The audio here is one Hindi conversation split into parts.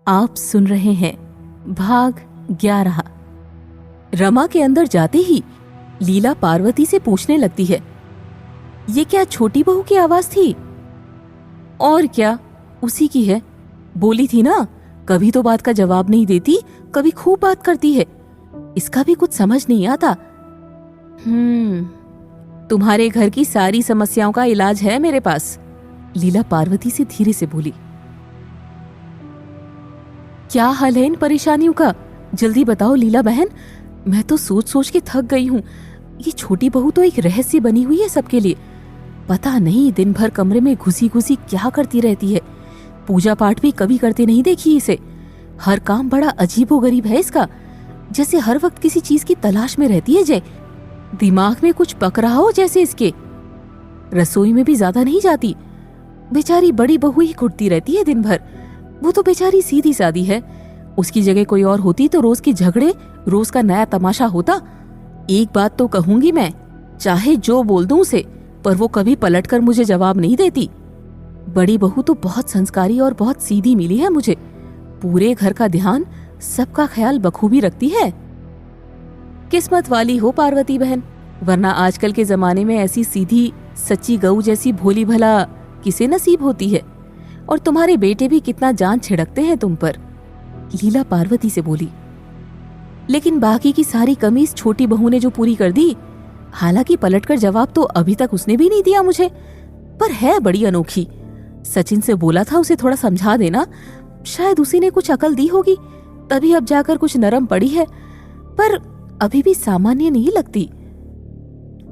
आप सुन रहे हैं भाग 11। रमा के अंदर जाते ही लीला पार्वती से पूछने लगती है, ये क्या छोटी बहू की आवाज थी? और क्या, उसी की है। बोली थी ना, कभी तो बात का जवाब नहीं देती, कभी खूब बात करती है। इसका भी कुछ समझ नहीं आता। तुम्हारे घर की सारी समस्याओं का इलाज है मेरे पास, लीला पार्वती से धीरे से बोली। क्या हाल है इन परेशानियों का? जल्दी बताओ लीला बहन, मैं तो सोच सोच के थक गई हूँ। ये छोटी बहू तो एक रहस्य बनी हुई है सबके लिए। पता नहीं दिन भर कमरे में घुसी घुसी क्या करती रहती है। पूजा पाठ भी कभी करते नहीं देखी इसे। हर काम बड़ा अजीबोगरीब है इसका, जैसे हर वक्त किसी चीज की तलाश में रहती है। जय दिमाग में कुछ पक रहा हो जैसे इसके। रसोई में भी ज्यादा नहीं जाती। बेचारी बड़ी बहू ही घुटती रहती है दिन भर। वो तो बेचारी सीधी सादी है। उसकी जगह कोई और होती तो रोज के झगड़े, रोज का नया तमाशा होता। एक बात तो कहूंगी मैं, चाहे जो बोल दूं उसे, पर वो कभी पलटकर मुझे जवाब नहीं देती। बड़ी बहू तो बहुत संस्कारी और बहुत सीधी मिली है मुझे। पूरे घर का ध्यान, सबका ख्याल बखूबी रखती है। किस्मत वाली हो पार्वती बहन, वरना आजकल के जमाने में ऐसी सीधी सच्ची गऊ जैसी भोली भला किसे नसीब होती है। और तुम्हारे बेटे भी कितना जान छिड़कते हैं तुम पर, लीला पार्वती से बोली। लेकिन बाकी की सारी कमी इस छोटी बहू ने जो पूरी कर दी। हालांकि पलटकर जवाब तो अभी तक उसने भी नहीं दिया मुझे, पर है बड़ी अनोखी। सचिन से बोला था उसे थोड़ा समझा देना, शायद उसी ने कुछ अकल दी होगी, तभी अब जाकर कुछ नरम पड़ी है, पर अभी भी सामान्य नहीं लगती।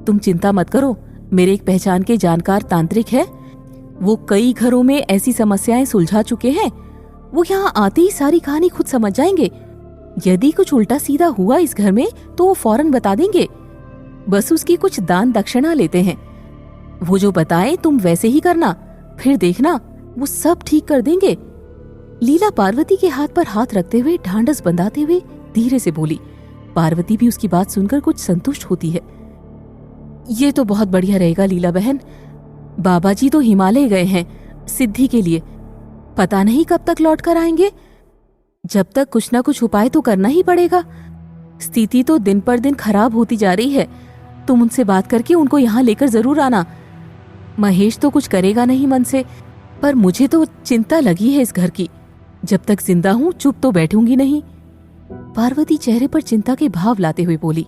तुम चिंता मत करो, मेरे एक पहचान के जानकार तांत्रिक है। वो कई घरों में ऐसी समस्याएं सुलझा चुके हैं। वो यहाँ आते ही सारी कहानी खुद समझ जाएंगे। यदि कुछ उल्टा सीधा हुआ इस घर में तो वो फौरन बता देंगे। बस उसकी कुछ दान दक्षिणा लेते हैं। वो जो बताए तुम वैसे ही करना, फिर देखना वो सब ठीक कर देंगे। लीला पार्वती के हाथ पर हाथ रखते हुए ढांढस बंधाते हुए धीरे से बोली। पार्वती भी उसकी बात सुनकर कुछ संतुष्ट होती है। ये तो बहुत बढ़िया रहेगा लीला बहन। बाबा जी तो हिमालय गए हैं सिद्धि के लिए, पता नहीं कब तक लौट कर आएंगे। जब तक कुछ ना कुछ उपाय तो करना ही पड़ेगा। स्थिति तो दिन पर दिन खराब होती जा रही है। तुम उनसे बात करके उनको यहाँ लेकर जरूर आना। महेश तो कुछ करेगा नहीं मन से, पर मुझे तो चिंता लगी है इस घर की। जब तक जिंदा हूँ चुप तो बैठूंगी नहीं। पार्वती चेहरे पर चिंता के भाव लाते हुए बोली।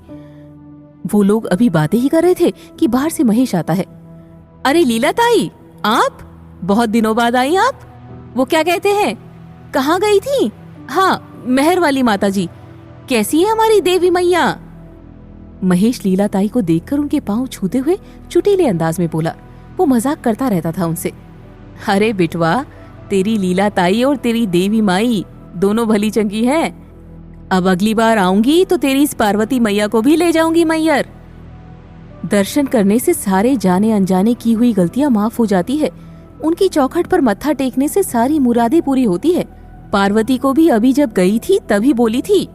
वो लोग अभी बातें ही कर रहे थे कि बाहर से महेश आता है। अरे लीला ताई, आप बहुत दिनों बाद आई आप। वो क्या कहते हैं, कहाँ गई थी? हाँ, मेहर वाली माता जी, कैसी है हमारी देवी मैया? महेश लीला ताई को देखकर उनके पांव छूते हुए चुटीले अंदाज में बोला। वो मजाक करता रहता था उनसे। अरे बिटवा, तेरी लीला ताई और तेरी देवी माई दोनों भली चंगी हैं। अब अगली बार आऊंगी तो तेरी इस पार्वती मैया को भी ले जाऊंगी मैयर। दर्शन करने से सारे जाने अनजाने की हुई गलतियां माफ हो जाती है। उनकी चौखट पर मत्था टेकने से सारी मुरादें पूरी होती है। पार्वती को भी अभी जब गई थी तभी बोली थी,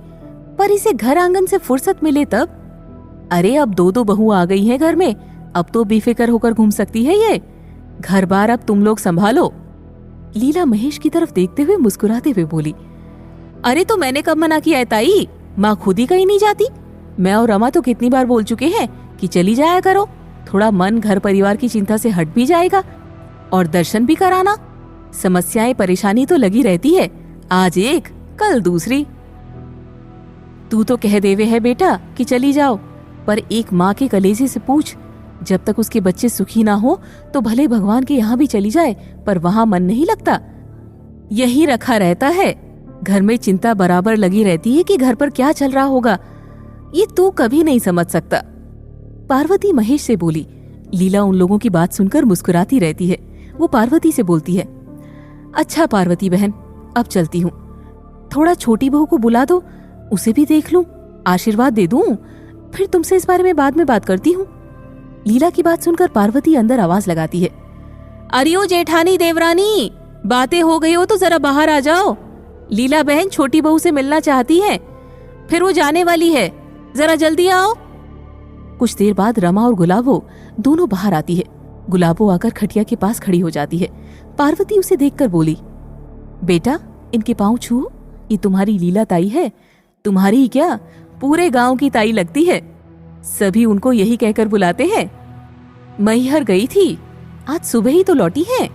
पर इसे घर आंगन से फुर्सत मिले तब। अरे अब दो दो बहू आ गई हैं घर में, अब तो बेफिक्र होकर घूम सकती है ये। घर बार अब तुम लोग संभालो। लीला महेश की तरफ देखते हुए मुस्कुराते हुए बोली। अरे तो मैंने कब मना किया है ताई, माँ खुद ही कहीं नहीं जाती। मैं और रमा तो कितनी बार बोल चुके हैं कि चली जाया करो। थोड़ा मन घर परिवार की चिंता से हट भी जाएगा और दर्शन भी कराना। समस्याएं परेशानी तो लगी रहती है, आज एक कल दूसरी। तू तो कह देवे है बेटा कि चली जाओ, पर एक माँ के कलेजे से पूछ, जब तक उसके बच्चे सुखी ना हो तो भले भगवान के यहाँ भी चली जाए, पर वहां मन नहीं लगता। यही रखा रहता है। घर में चिंता बराबर लगी रहती है कि घर पर क्या चल रहा होगा। ये तू कभी नहीं समझ सकता। पार्वती महेश से बोली। लीला उन लोगों की बात सुनकर मुस्कुराती रहती है। वो पार्वती से बोलती है, अच्छा पार्वती बहन, अब चलती हूँ। थोड़ा छोटी बहू को बुला दो, उसे भी देख लूं, आशीर्वाद दे दूं, फिर तुमसे इस बारे में बाद में बात करती हूँ। लीला की बात सुनकर पार्वती अंदर आवाज लगाती है। अरे ओ जेठानी देवरानी, बातें हो गई हो तो जरा बाहर आ जाओ। लीला बहन छोटी बहू से मिलना चाहती है, फिर वो जाने वाली है, जरा जल्दी आओ। कुछ देर बाद रमा और गुलाबो दोनों बाहर आती है। गुलाबो आकर खटिया के पास खड़ी हो जाती है। पार्वती उसे देखकर बोली, बेटा इनके पाँव छू। ये तुम्हारी लीला ताई है। तुम्हारी ही क्या, पूरे गांव की ताई लगती है। सभी उनको यही कहकर बुलाते हैं। मैहर गई थी, आज सुबह ही तो लौटी है।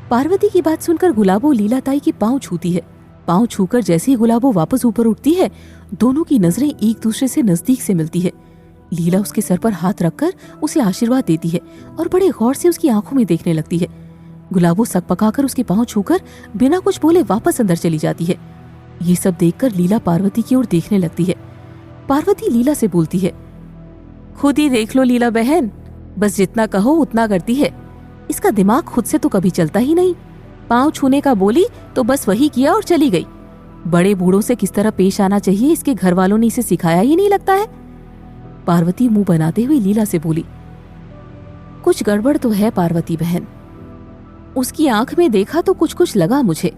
पार्वती की बात सुनकर गुलाबो लीला ताई के पाँव छूती है। पाँव छूकर जैसे ही गुलाबो वापस ऊपर उठती है, दोनों की नजरें एक दूसरे से नजदीक से मिलती है। लीला उसके सर पर हाथ रखकर उसे आशीर्वाद देती है और बड़े गौर से उसकी आंखों में देखने लगती है। गुलाबो सक पकाकर उसके पाँव छूकर बिना कुछ बोले वापस अंदर चली जाती है। ये सब देखकर लीला पार्वती की ओर देखने लगती है। पार्वती लीला से बोलती है, खुद ही देख लो लीला बहन, बस जितना कहो उतना करती है। इसका दिमाग खुद से तो कभी चलता ही नहीं। पाँव छूने का बोली तो बस वही किया और चली गई। बड़े बूढ़ों से किस तरह पेश आना चाहिए इसके घर वालों ने इसे सिखाया ही नहीं लगता है। पार्वती मुंह बनाते हुए लीला से बोली, कुछ गड़बड़ तो है पार्वती बहन। उसकी आंख में देखा तो कुछ कुछ लगा मुझे।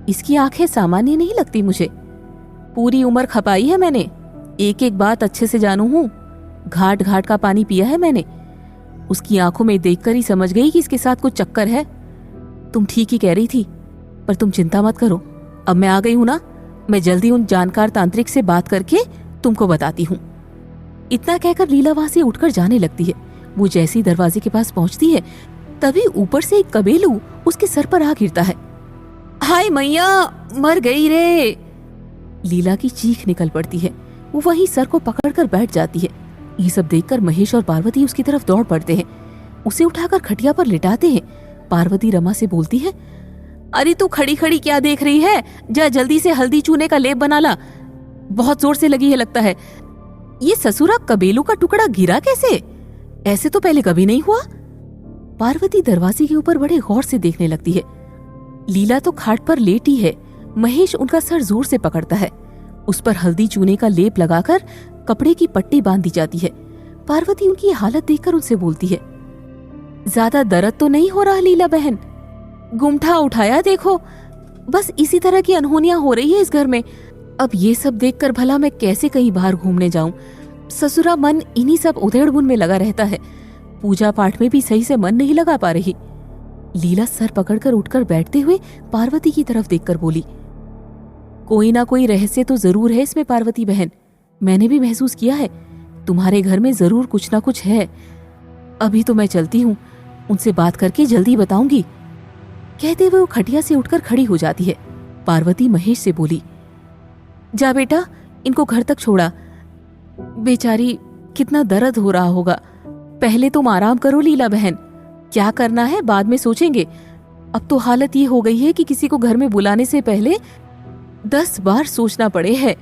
इसकी आंखें सामान्य नहीं लगती मुझे। पूरी उम्र खपाई है मैंने, एक एक बात अच्छे से जानू हूं। घाट घाट का पानी पिया है मैंने। उसकी आंखों में देखकर ही समझ गई कि इसके साथ कुछ चक्कर है। तुम ठीक ही कह रही थी, पर तुम चिंता मत करो, अब मैं आ गई हूं ना, मैं जल्दी उन जानकार तांत्रिक से बात करके तुमको बताती हूँ। इतना कहकर लीला वहां से उठकर जाने लगती है। वो जैसे ही दरवाजे के पास पहुंचती है, तभी ऊपर से एक कबेलू उसके सर पर आ गिरता है। हाय मैया, मर गई रे। लीला की चीख निकल पड़ती है। वो वहीं सर को पकड़कर बैठ जाती है। ये सब देखकर महेश और पार्वती उसकी तरफ दौड़ पड़ते हैं, उसे उठाकर खटिया पर लिटाते हैं। पार्वती रमा से बोलती है, अरे तू खड़ी खड़ी क्या देख रही है, जा जल्दी से हल्दी चूने का लेप बना ला, बहुत जोर से लगी है लगता है। ये ससुरा कबेलू का टुकड़ा गिरा कैसे, ऐसे तो पहले कभी नहीं हुआ। पार्वती दरवाजे के ऊपर बड़े गौर से देखने लगती है। लीला तो खाट पर लेटी है। महेश उनका सर जोर से पकड़ता है। उस पर हल्दी चूने का लेप लगाकर कपड़े की पट्टी बांध दी जाती है। पार्वती उनकी हालत देखकर उनसे बोलती है, ज्यादा दर्द तो नहीं हो रहा लीला बहन? गुमठा उठाया देखो, बस इसी तरह की अनहोनियां हो रही है इस घर में। अब ये सब देखकर भला मैं कैसे कहीं बाहर घूमने जाऊं? ससुरा मन इन्हीं सब उधेड़-बुन में लगा रहता है। पूजा पाठ में भी सही से मन नहीं लगा पा रही। लीला सर पकड़कर उठकर बैठते हुए पार्वती की तरफ देखकर बोली, कोई ना कोई रहस्य तो जरूर है इसमें पार्वती बहन। मैंने भी महसूस किया है, तुम्हारे घर में जरूर कुछ ना कुछ है। अभी तो मैं चलती हूँ, उनसे बात करके जल्दी बताऊंगी। कहते हुए वो खटिया से उठकर खड़ी हो जाती है। पार्वती महेश से बोली, जा बेटा, इनको घर तक छोड़ा। बेचारी कितना दर्द हो रहा होगा। पहले तुम आराम करो लीला बहन, क्या करना है बाद में सोचेंगे। अब तो हालत ये हो गई है कि किसी को घर में बुलाने से पहले 10 बार सोचना पड़े है।